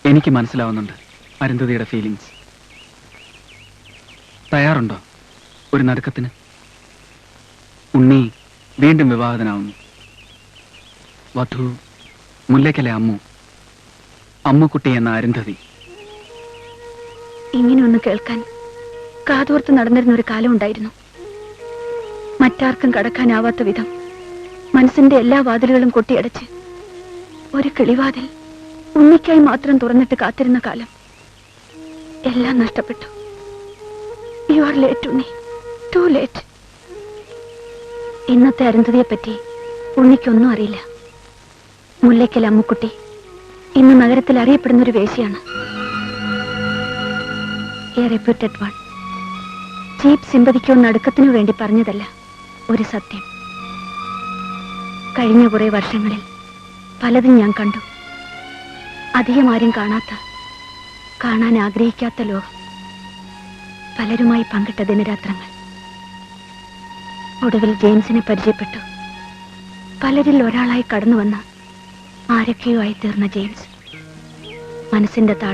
എനിക്ക് മനസ്സിലാവുന്നുണ്ട് അരുന്ധതിയുടെ ഫീലിങ്സ്. തയ്യാറുണ്ടോ ഒരു നടുക്കത്തിന്? ഉണ്ണി വീണ്ടും വിവാഹിതനാവുന്നു. വധു മുല്ലയ്ക്കലെ അമ്മു, അമ്മുക്കുട്ടി എന്ന അരുന്ധതി. ഇങ്ങനെയൊന്ന് കേൾക്കാൻ കാതോർത്ത് നടന്നിരുന്ന ഒരു കാലം ഉണ്ടായിരുന്നു. മറ്റാർക്കും കടക്കാനാവാത്ത വിധം മനസ്സിന്റെ എല്ലാ വാതിലുകളും കൊട്ടിയടച്ച് ഒരു കിളിവാതിൽ ഉണ്ണിക്കായി മാത്രം തുറന്നിട്ട് കാത്തിരുന്ന കാലം. എല്ലാം നഷ്ടപ്പെട്ടു. You are late Unni, to late. ഇന്നത്തെ അരുന്ധതിയെ പറ്റി ഉണ്ണിക്കൊന്നും അറിയില്ല. മുല്ലയ്ക്കൽ അമ്മുക്കുട്ടി ഇന്ന് നഗരത്തിൽ അറിയപ്പെടുന്ന ഒരു വേശ്യയാണ്. A reputed one. ചീപ്പ് സിമ്പതിക്കോ നടുക്കത്തിനു വേണ്ടി പറഞ്ഞതല്ല, ഒരു സത്യം. കഴിഞ്ഞ കുറെ വർഷങ്ങളിൽ പലതും ഞാൻ കണ്ടു. അധികം ആരും കാണാത്ത, കാണാൻ ആഗ്രഹിക്കാത്ത ലോകം. പലരുമായി പങ്കിട്ട ദിനരാത്രങ്ങൾ. ഒടുവിൽ ജെയിംസിനെ പരിചയപ്പെട്ടു. പലരിൽ ഒരാളായി കടന്നു വന്ന ആരൊക്കെയോ ആയി തീർന്ന ജെയിംസ് മനസ്സിന്റെ താളിൽ